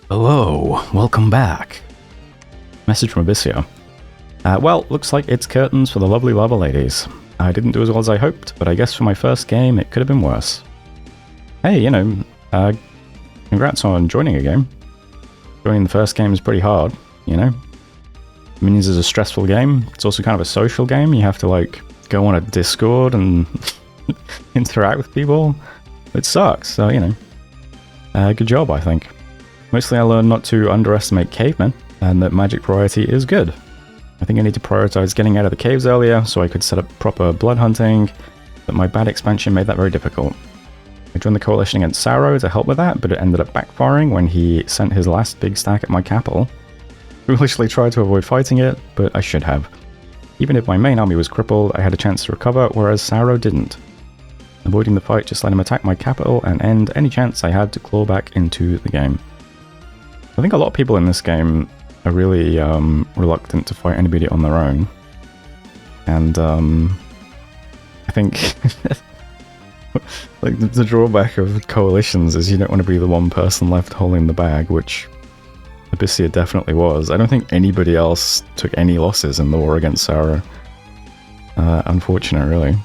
Hello, welcome back. Message from Abyssia. Well, looks like it's curtains for the lovely lava ladies. I didn't do as well as I hoped, but I guess for my first game, it could have been worse. Hey, congrats on joining a game. Joining the first game is pretty hard, Minions is a stressful game. It's also kind of a social game. You have to, go on a Discord and interact with people. It sucks, so, good job, I think. Mostly I learned not to underestimate cavemen, and that magic variety is good. I think I need to prioritize getting out of the caves earlier, so I could set up proper blood hunting, but my bad expansion made that very difficult. I joined the coalition against Sauro to help with that, but it ended up backfiring when he sent his last big stack at my capital. Foolishly tried to avoid fighting it, but I should have. Even if my main army was crippled, I had a chance to recover, whereas Sauro didn't. Avoiding the fight just let him attack my capital and end any chance I had to claw back into the game. I think a lot of people in this game are really reluctant to fight anybody on their own. And I think the drawback of coalitions is you don't want to be the one person left holding the bag, which Abyssia definitely was. I don't think anybody else took any losses in the war against Sauro. Unfortunate, really.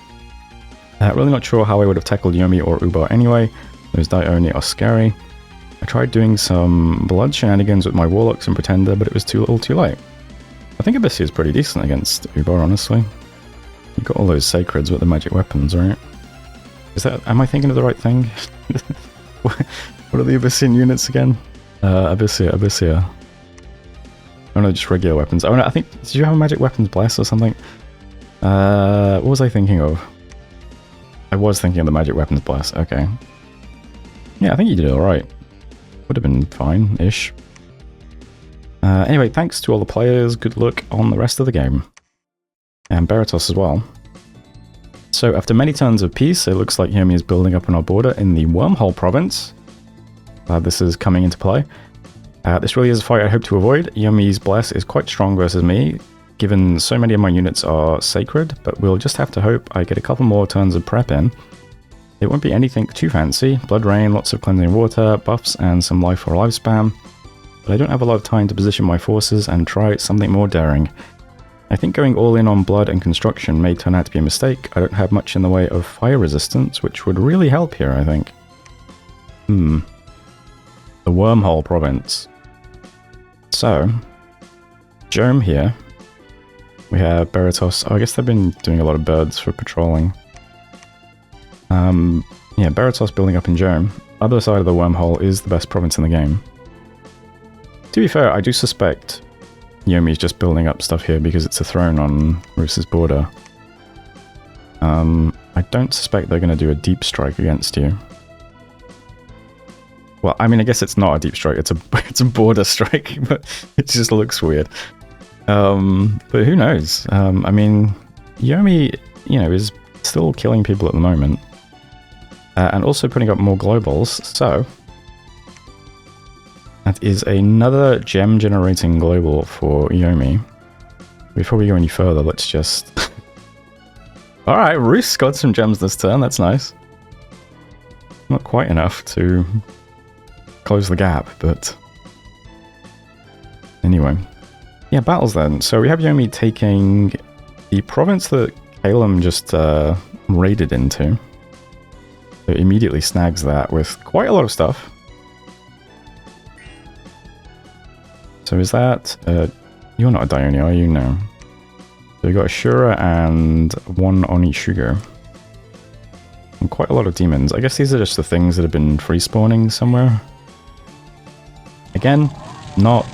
Really not sure how I would have tackled Yomi or Ubar anyway. Those die only are scary. I tried doing some blood shenanigans with my warlocks and pretender, but it was too little too late. I think Abyssia is pretty decent against Ubar, honestly. You've got all those sacreds with the magic weapons, right? Am I thinking of the right thing? What are the Abyssian units again? Abyssia. Oh no, just regular weapons. Oh no, I think, did you have a magic weapons bless or something? What was I thinking of? I was thinking of the magic weapons bless, okay. Yeah, I think you did alright. Would have been fine-ish. Anyway, thanks to all the players, good luck on the rest of the game. And Beratos as well. So after many turns of peace, it looks like Yomi is building up on our border in the Wormhole province. Glad this is coming into play. This really is a fight I hope to avoid. Yomi's bless is quite strong versus me, given so many of my units are sacred, but we'll just have to hope I get a couple more turns of prep in. It won't be anything too fancy, blood rain, lots of cleansing water, buffs, and some life or life spam, but I don't have a lot of time to position my forces and try something more daring. I think going all in on blood and construction may turn out to be a mistake. I don't have much in the way of fire resistance, which would really help here, I think. The Wormhole province. So, Jerome here. We have Beratos. Oh, I guess they've been doing a lot of birds for patrolling. Yeah, Beratos building up in Jerome. Other side of the Wormhole is the best province in the game. To be fair, I do suspect Yomi's just building up stuff here because it's a throne on Rus's border. I don't suspect they're going to do a deep strike against you. Well, I mean, I guess it's not a deep strike, it's a border strike, but it just looks weird. But who knows? I mean, Yomi, is still killing people at the moment. And also putting up more globals, so that is another gem generating global for Yomi. Before we go any further, let's just... Alright, Rus got some gems this turn, that's nice. Not quite enough to close the gap, but... Anyway. Yeah, battles then. So we have Yomi taking the province that Calum just raided into. So it immediately snags that with quite a lot of stuff. So is that... you're not a Dione, are you? No. So we got Ashura and one Onishugo. And quite a lot of demons. I guess these are just the things that have been free spawning somewhere. Again, not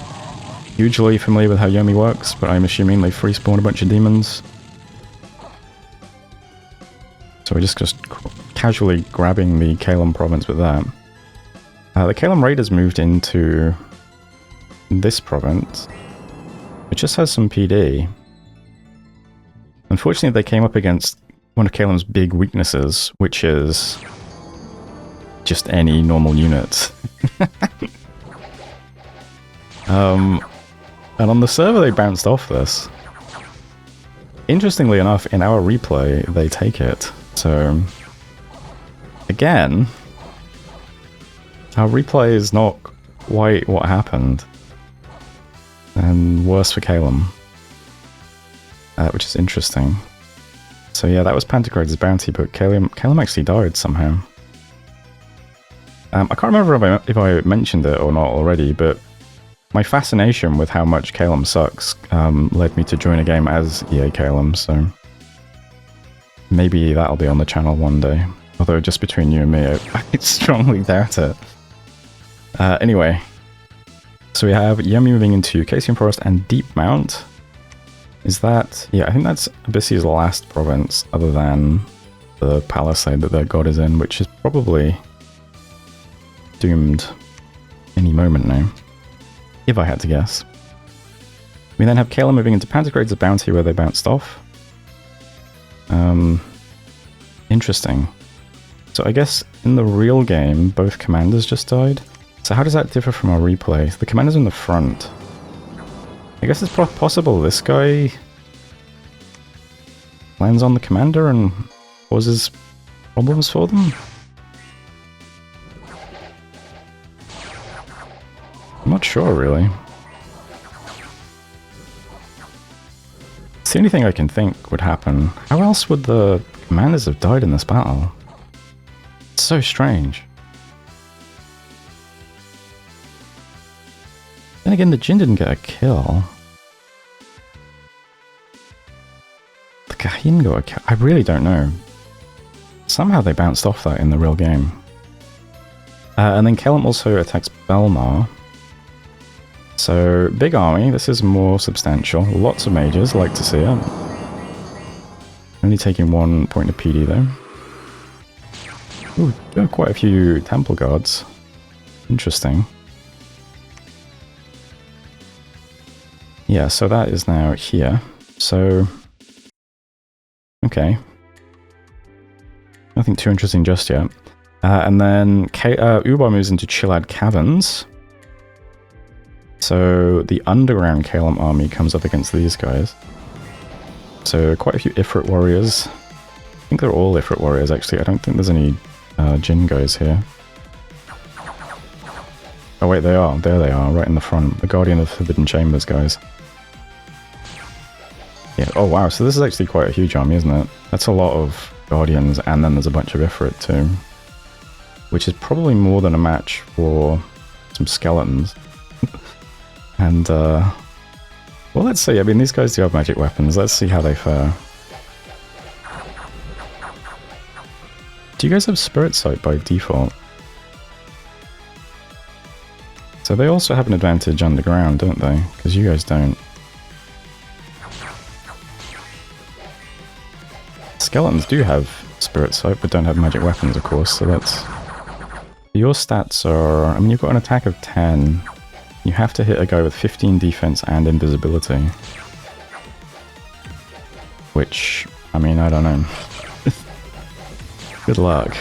hugely familiar with how Yomi works, but I'm assuming they free spawn a bunch of demons. So we're just casually grabbing the Calum province with that. The Calum raiders moved into this province. It just has some PD. Unfortunately, they came up against one of Calum's big weaknesses, which is just any normal unit. And on the server, they bounced off this. Interestingly enough, in our replay, they take it. So, again, our replay is not quite what happened. And worse for Calum. Which is interesting. So yeah, that was Pantocrator's bounty, but Calum actually died somehow. I can't remember if I mentioned it or not already, but my fascination with how much Calum sucks led me to join a game as EA Calum, so maybe that'll be on the channel one day. Although just between you and me, I strongly doubt it. Anyway, so we have Yumi moving into Cassian Forest and Deep Mount. Is that... yeah, I think that's Abyssio's last province, other than the palisade that their god is in, which is probably doomed any moment now, if I had to guess. We then have Kayla moving into Pantocrator's bounty, where they bounced off. Interesting. So I guess in the real game, both commanders just died. So how does that differ from our replay? The commander's in the front. I guess it's possible this guy lands on the commander and causes problems for them? I'm not sure, really. It's the only thing I can think would happen. How else would the commanders have died in this battle? It's so strange. Then again, the Jin didn't get a kill. The Kahin got a kill. I really don't know. Somehow they bounced off that in the real game. And then Kellam also attacks Belmar. So, big army. This is more substantial. Lots of mages. Like to see it. Only taking 1 point of PD though. Ooh, quite a few temple guards. Interesting. Yeah, so that is now here. So, okay. Nothing too interesting just yet. And then Ubar moves into Chilad Caverns. So the underground Calum army comes up against these guys. So quite a few Ifrit warriors. I think they're all Ifrit warriors actually. I don't think there's any Jin guys here. Oh wait, they are. There they are, right in the front. The Guardian of the Forbidden Chambers guys. Yeah. Oh wow, so this is actually quite a huge army, isn't it? That's a lot of Guardians, and then there's a bunch of Ifrit too. Which is probably more than a match for some skeletons. And, well, let's see. I mean, these guys do have magic weapons. Let's see how they fare. Do you guys have Spirit Sight by default? So they also have an advantage underground, don't they? Because you guys don't. Skeletons do have Spirit Sight, but don't have magic weapons, of course, so that's... Your stats are... I mean, you've got an attack of 10. You have to hit a guy with 15 defense and invisibility. Which, I mean, I don't know. Good luck.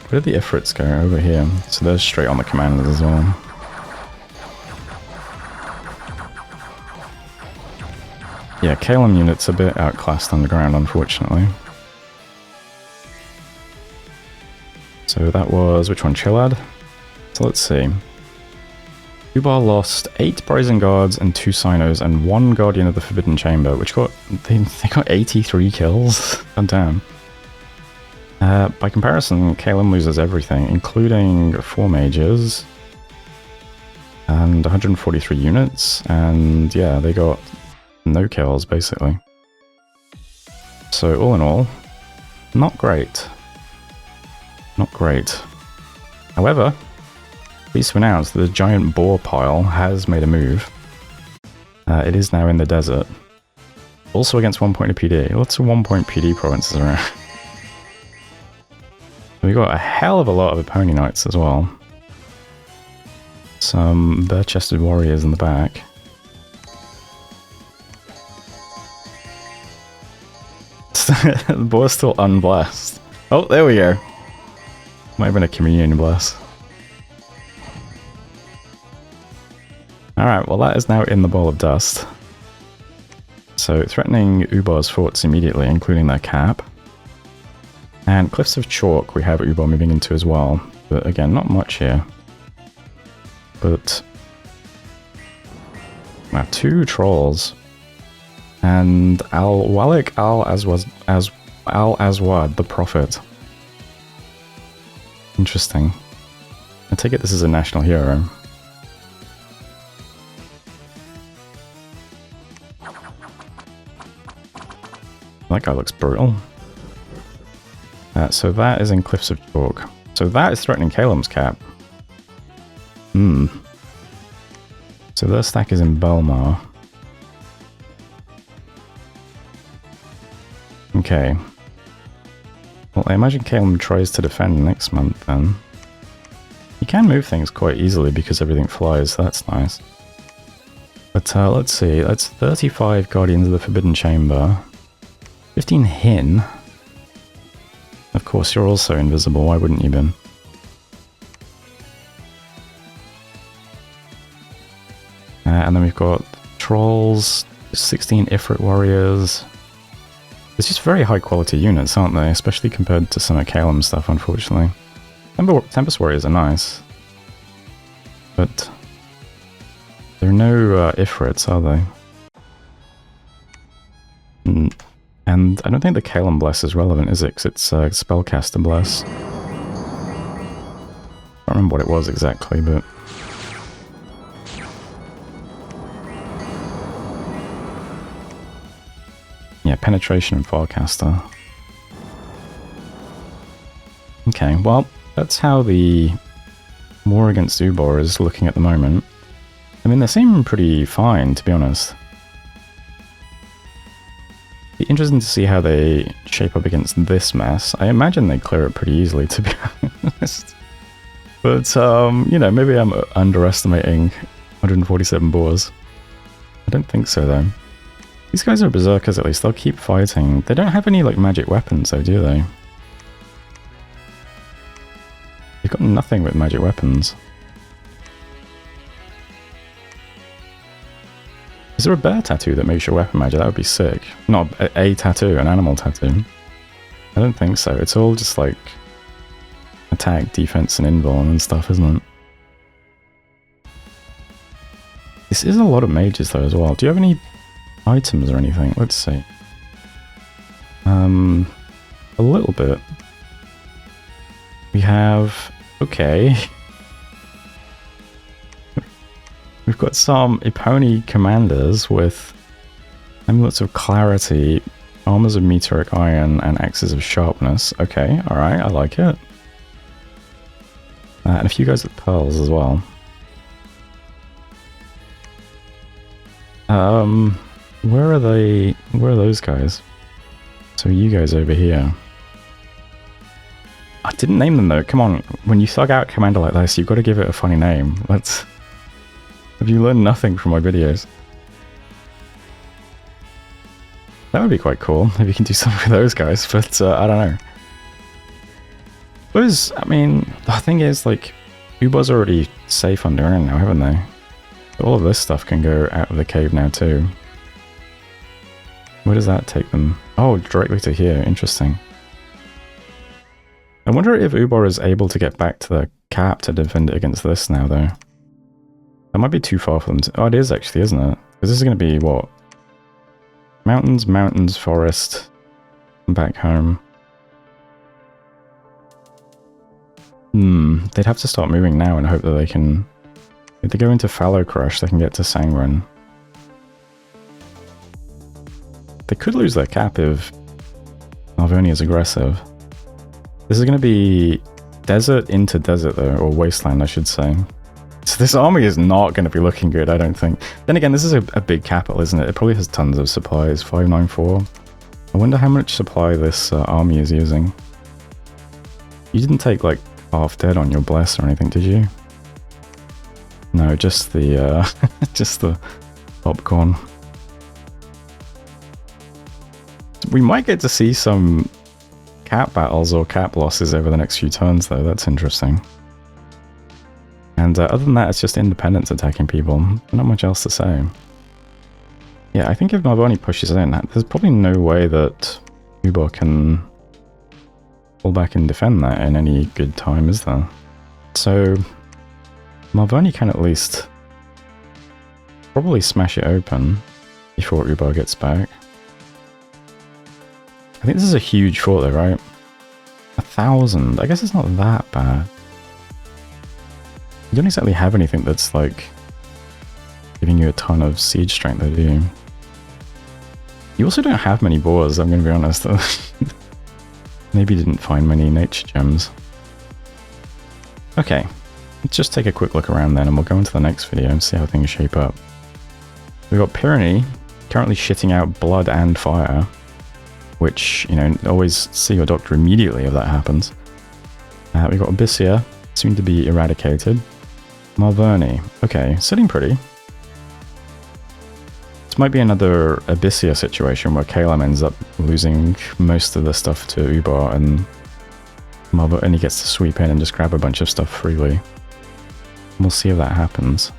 Where did the Ifrits go? Over here. So they're straight on the commanders as well. Yeah, Calum unit's a bit outclassed underground, unfortunately. So that was, which one, Chilad? So let's see. Ubar lost 8 Brazen Guards and 2 Sinos and 1 Guardian of the Forbidden Chamber, which got, they got 83 kills. God damn. By comparison, Calum loses everything, including 4 mages and 143 units, and yeah, they got no kills, basically. So all in all, not great. Not great. However, pleased to announce that the giant boar pile has made a move. It is now in the desert. Also against 1 point of PD. Lots of 1 point PD provinces around. We got a hell of a lot of Epony Knights as well. Some bare-chested warriors in the back. The boar's still unblessed. Oh, there we go. Might have been a communion bless. Alright, well that is now in the ball of dust. So threatening Ubar's forts immediately, including their cap. And Cliffs of Chalk we have Uber moving into as well. But again, not much here. But... wow, 2 trolls. And Al-Walik Al-Aswad, the Prophet. Interesting. I take it this is a national hero. That guy looks brutal. So that is in Cliffs of Chalk. So that is threatening Calem's cap. So their stack is in Belmar. Okay. Well, I imagine Calem tries to defend next month then. You can move things quite easily because everything flies, so that's nice. But let's see, that's 35 Guardians of the Forbidden Chamber. 15 Hin. Of course, you're also invisible, why wouldn't you be? And then we've got Trolls, 16 Ifrit Warriors. It's just very high quality units, aren't they? Especially compared to some of Calem's stuff, unfortunately. Tempest Warriors are nice. But there are no Ifrits, are they? And I don't think the Calem Bless is relevant, is it? Because it's Spellcaster Bless. I don't remember what it was exactly, but... yeah, Penetration and Farcaster. Okay, well, that's how the war against Ubor is looking at the moment. I mean, they seem pretty fine, to be honest. Be interesting to see how they shape up against this mess. I imagine they clear it pretty easily, to be honest. But, you know, maybe I'm underestimating 147 boars. I don't think so, though. These guys are berserkers, at least. They'll keep fighting. They don't have any, like, magic weapons, though, do they? They've got nothing with magic weapons. Is there a bear tattoo that makes your weapon magic? That would be sick. Not a tattoo, an animal tattoo. I don't think so. It's all just like attack, defense, and invuln and stuff, isn't it? This is a lot of mages though as well. Do you have any items or anything? Let's see. A little bit. We have... okay. We've got some Epony commanders with amulets of clarity, armors of meteoric iron, and axes of sharpness. Okay, alright, I like it. And a few guys with pearls as well. Where are they? Where are those guys? So you guys over here. I didn't name them though. Come on, when you thug out a commander like this, you've got to give it a funny name. Let's... have you learned nothing from my videos? That would be quite cool if you can do something with those guys, but I don't know. I mean, the thing is, like, Ubor's already safe under Iron now, haven't they? All of this stuff can go out of the cave now too. Where does that take them? Oh, directly to here. Interesting. I wonder if Ubor is able to get back to the cap to defend it against this now, though. That might be too far for them to... oh, it is actually, isn't it? Because this is going to be, what? Mountains, mountains, forest, and back home. They'd have to start moving now and hope that they can... if they go into Fallow Crush, they can get to Sangren. They could lose their cap if Malvonia is aggressive. This is going to be desert into desert, though, or wasteland, I should say. So this army is not going to be looking good, I don't think. Then again, this is a big capital, isn't it? It probably has tons of supplies. 594. I wonder how much supply this army is using. You didn't take, like, half dead on your bless or anything, did you? No, just the just the popcorn. We might get to see some cap battles or cap losses over the next few turns, though. That's interesting. And other than that, it's just independents attacking people. Not much else to say. Yeah, I think if Malvonia pushes in, there's probably no way that Ubor can pull back and defend that in any good time, is there? So Malvern can at least probably smash it open before Ubar gets back. I think this is a huge fort though, right? 1,000. I guess it's not that bad. You don't exactly have anything that's like giving you a ton of siege strength though, do you? You also don't have many boars, I'm gonna be honest. Maybe you didn't find many nature gems. Okay, let's just take a quick look around then and we'll go into the next video and see how things shape up. We've got Pyrenees currently shitting out blood and fire, which, you know, always see your doctor immediately if that happens. We've got Abyssia, soon to be eradicated. Malverni, okay, sitting pretty. This might be another Abyssia situation where Calem ends up losing most of the stuff to Ubar and Malverni gets to sweep in and just grab a bunch of stuff freely. We'll see if that happens.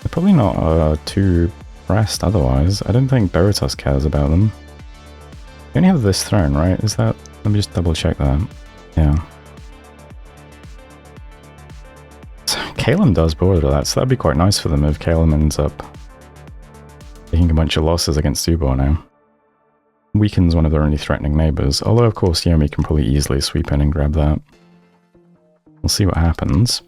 They're probably not too pressed otherwise. I don't think Beretas cares about them. You only have this throne, right? Is that... Let me just double check that. Yeah. So Calem does border that, so that'd be quite nice for them if Calem ends up taking a bunch of losses against Ubar now. Weakens one of their only threatening neighbours, although of course Yomi can probably easily sweep in and grab that. We'll see what happens.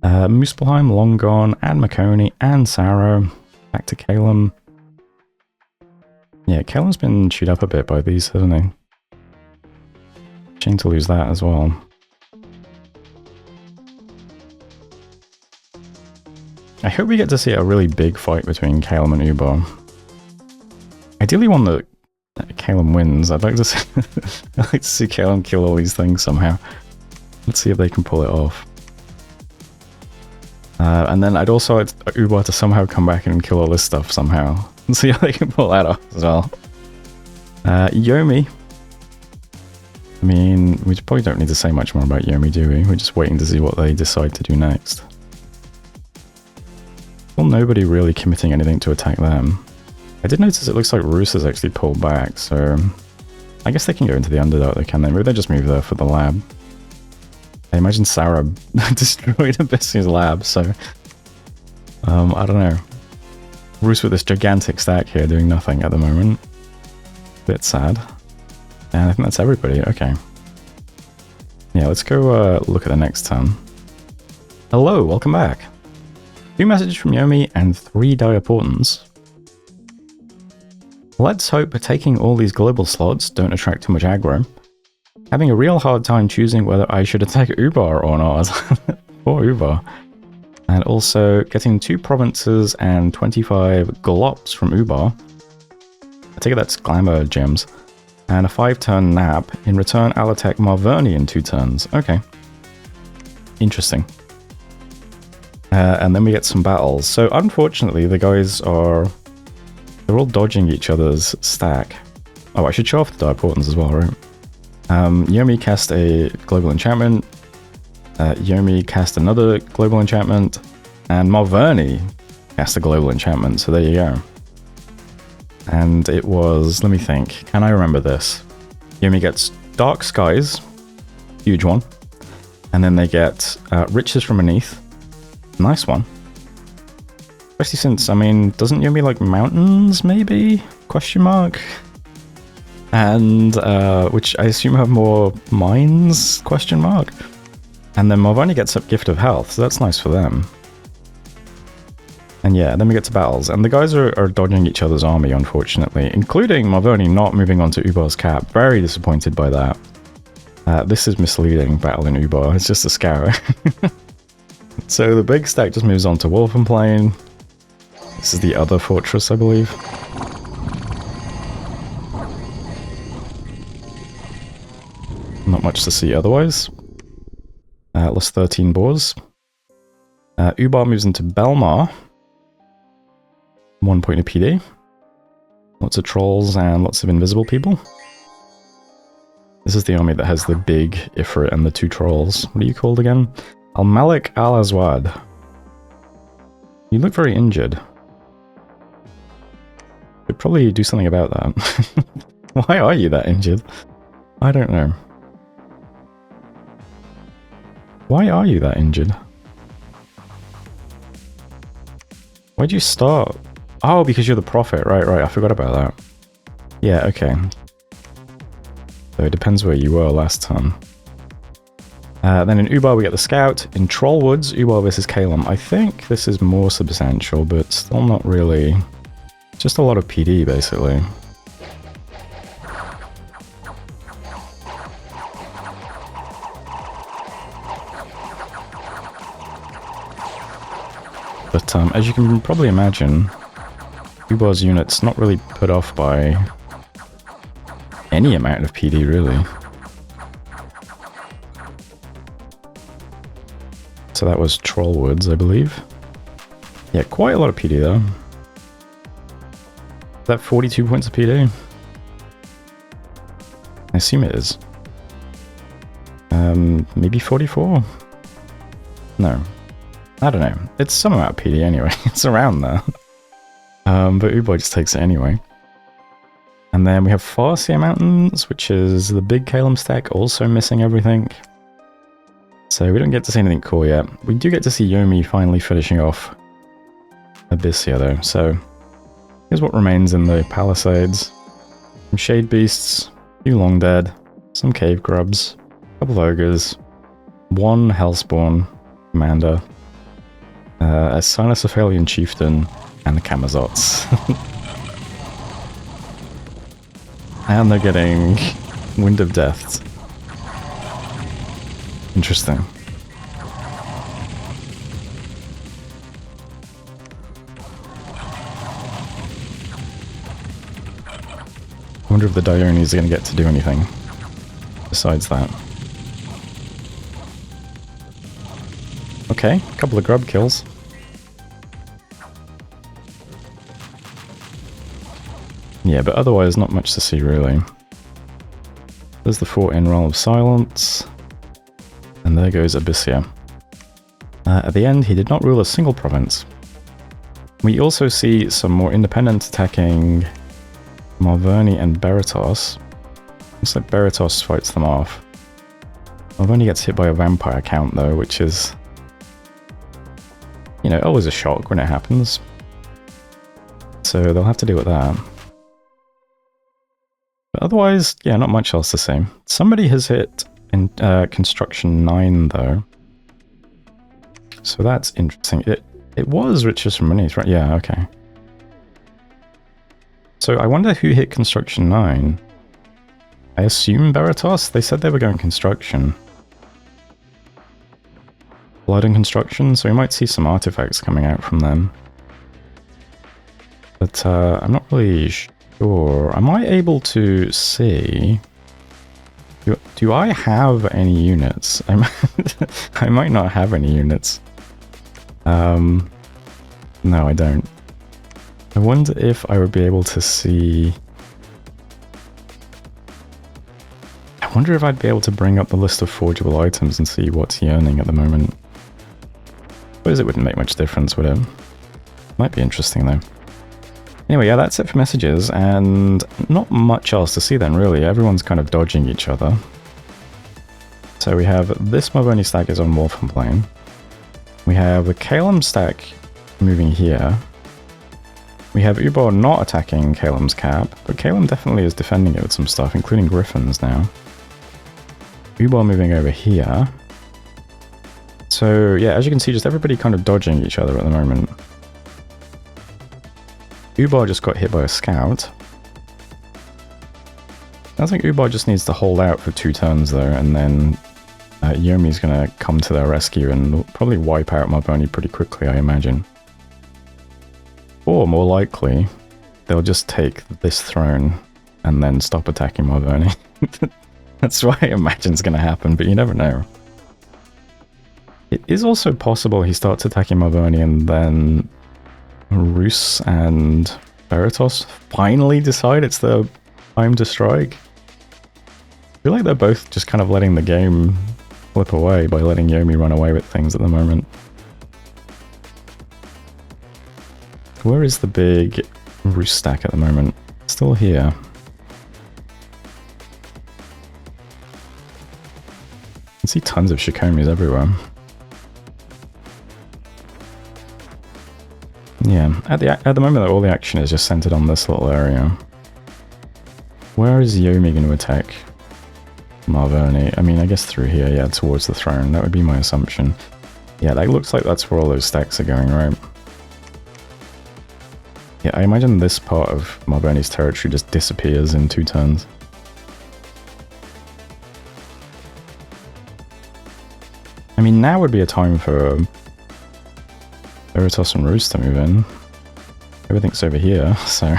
Muspelheim, long gone, and Maconi, and Sarrow. Back to Calem. Yeah, Calem's been chewed up a bit by these, hasn't he? Shame to lose that as well. I hope we get to see a really big fight between Calem and Ubar. Ideally one that Calem wins. I'd like to see I'd like to see Calem kill all these things somehow. Let's see if they can pull it off. And then I'd also like Ubar to somehow come back and kill all this stuff somehow. And see how they can pull that off as well. Yomi. I mean, we probably don't need to say much more about Yomi, do we? We're just waiting to see what they decide to do next. Well, nobody really committing anything to attack them. I did notice it looks like Roos has actually pulled back, so... I guess they can go into the Underdark, they can then. Maybe they just move there for the lab. I imagine Sarah destroyed Abyssia's lab, so... I don't know. Roos with this gigantic stack here doing nothing at the moment. Bit sad. And I think that's everybody, okay. Yeah, let's go look at the next turn. Hello, welcome back. 2 messages from Yomi and 3 dire portents. Let's hope taking all these global slots don't attract too much aggro. Having a real hard time choosing whether I should attack Ubar or not. Poor Ubar. And also getting 2 provinces and 25 galops from Ubar. I take it that's glamour gems. And a 5-turn nap. In return, I'll attack Malverni in 2 turns. Okay. Interesting. And then we get some battles. So unfortunately, the guys are... They're all dodging each other's stack. Oh, I should show off the dire portents as well, right? Yomi cast a global enchantment. Yomi cast another global enchantment. And Malverni cast a global enchantment, so there you go. And it was... Let me think. Can I remember this? Yomi gets Dark Skies. Huge one. And then they get Riches from Beneath. Nice one. Especially since, I mean, doesn't Yomi like mountains, maybe? Question mark? And, which I assume have more mines? Question mark? And then Malverni gets up Gift of Health, so that's nice for them. And yeah, then we get to battles. And the guys are dodging each other's army, unfortunately. Including Malverni not moving on to Ubar's cap. Very disappointed by that. This is misleading, battle in Ubar. It's just a scour. So the big stack just moves on to Wolfenplain. This is the other fortress, I believe. Not much to see otherwise. Lost 13 boars. Ubar moves into Belmar. 1 point of PD. Lots of trolls and lots of invisible people. This is the army that has the big Ifrit and the 2 trolls. What are you called again? Al-Malik Al-Azwad. You look very injured. Could probably do something about that. Why are you that injured? I don't know. Why are you that injured? Why'd you start? Oh, because you're the prophet. Right, I forgot about that. Yeah, okay. So it depends where you were last time. Then in Ubar we get the Scout. In Trollwoods, Ubar versus Calum. I think this is more substantial, but still not really. Just a lot of PD, basically. But as you can probably imagine, Ubar's unit's not really put off by any amount of PD, really. So that was Trollwoods, I believe. Yeah, quite a lot of PD, though. Is that 42 points of PD? I assume it is. Maybe 44? No. I don't know. It's some amount of PD anyway. It's around there. But Ubar just takes it anyway. And then we have Farseer Mountains, which is the big Calum stack, also missing everything. So we don't get to see anything cool yet. We do get to see Yomi finally finishing off Abyssia though. So here's what remains in the Palisades. Some Shade Beasts, a few Long Dead, some Cave Grubs, a couple of Ogres, one Hellspawn Commander, a Cynocephalian Chieftain, and the Camazots. And they're getting Wind of Death. Interesting. I wonder if the Dionis are going to get to do anything besides that. Okay, a couple of grub kills. Yeah, but otherwise not much to see really. There's the fort in Realm of Silence. And there goes Abyssia. At the end, he did not rule a single province. We also see some more independent attacking Marverni and Beratos. Looks like Beratos fights them off. Marverni gets hit by a vampire count though, which is, you know, always a shock when it happens. So they'll have to deal with that. But otherwise, yeah, not much else to say. Somebody has hit in Construction 9 though. So that's interesting. It was Riches from Beneath, right? Yeah, okay. So I wonder who hit Construction 9. I assume Beratos? They said they were going Construction. Blood and Construction, so we might see some artifacts coming out from them. But I'm not really sure. Am I able to see... Do I have any units? I might not have any units. No, I don't. I wonder if I would be able to see... I wonder if I'd be able to bring up the list of forgeable items and see what's yearning at the moment. I suppose it wouldn't make much difference, would it? Might be interesting though. Anyway, yeah, that's it for messages, and not much else to see then, really. Everyone's kind of dodging each other. So we have this Marverni stack is on Wolfen Plain. We have the Calum stack moving here. We have Ubar not attacking Calum's cap, but Calum definitely is defending it with some stuff, including Griffins now. Ubar moving over here. So yeah, as you can see, just everybody kind of dodging each other at the moment. Ubar just got hit by a scout. I think Ubar just needs to hold out for 2 turns though, and then Yomi's gonna come to their rescue and probably wipe out Marverni pretty quickly, I imagine. Or more likely, they'll just take this throne and then stop attacking Marverni. That's what I imagine is gonna happen, but you never know. It is also possible he starts attacking Marverni and then Roos and Beratos finally decide it's the time to strike. I feel like they're both just kind of letting the game slip away by letting Yomi run away with things at the moment. Where is the big Roos stack at the moment? Still here. can see tons of Shikomis everywhere. Yeah, at the moment all the action is just centered on this little area. Where is Yomi going to attack Marvoni? I mean, I guess through here, yeah, towards the throne. That would be my assumption. Yeah, that looks like that's where all those stacks are going, right? Yeah, I imagine this part of Marvoni's territory just disappears in 2 turns. I mean, now would be a time for Veritas and Roos to move in. Everything's over here, so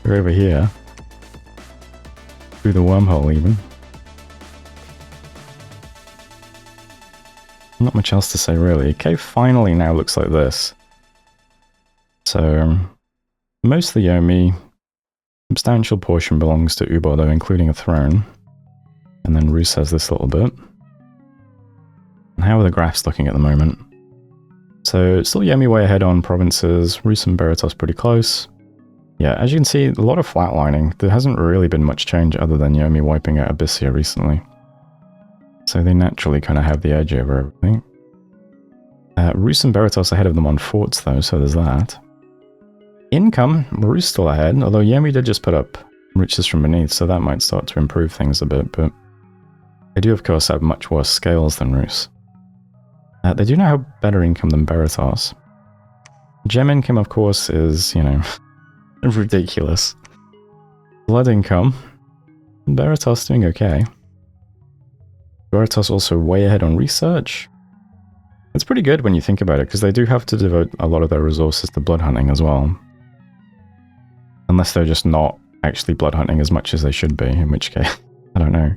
they're over here. Through the wormhole, even. Not much else to say, really. Cave finally now looks like this. So, most of the Yomi, substantial portion belongs to Ubo, though, including a throne. And then Roos has this little bit. And how are the graphs looking at the moment? So, still Yomi way ahead on provinces, Roos and Veritas pretty close. Yeah, as you can see, a lot of flatlining. There hasn't really been much change other than Yomi wiping out Abyssia recently. So they naturally kind of have the edge over everything. Roos and Veritas ahead of them on forts though, so there's that. Income, Roos still ahead, although Yomi did just put up riches from beneath, so that might start to improve things a bit, but they do of course have much worse scales than Roos. They do now have better income than Veritas. Gem income of course is, you know, ridiculous. Blood income, Veritas doing okay. Veritas also way ahead on research. It's pretty good when you think about it, because they do have to devote a lot of their resources to blood hunting as well. Unless they're just not actually blood hunting as much as they should be, in which case, I don't know.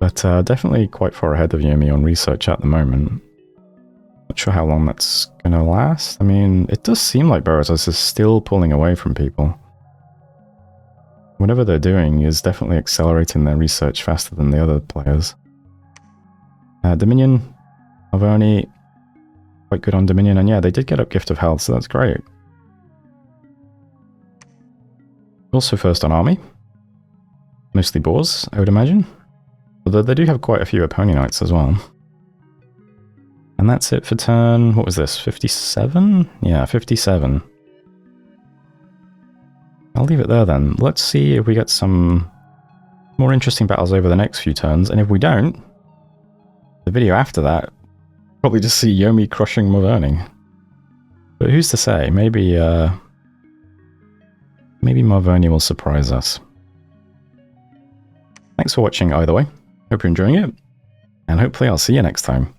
But definitely quite far ahead of Yomi on research at the moment. Not sure how long that's going to last. I mean, it does seem like Veritas is still pulling away from people. Whatever they're doing is definitely accelerating their research faster than the other players. Dominion, Marvoni, quite good on Dominion, and yeah, they did get up Gift of Health, so that's great. Also first on Army. Mostly Boars, I would imagine. Although they do have quite a few Opponent Knights as well. And that's it for turn, what was this, 57? Yeah, 57. I'll leave it there then. Let's see if we get some more interesting battles over the next few turns, and if we don't, the video after that, probably just see Yomi crushing Marvoni. But who's to say? Maybe, maybe Marvoni will surprise us. Thanks for watching either way. Hope you're enjoying it, and hopefully I'll see you next time.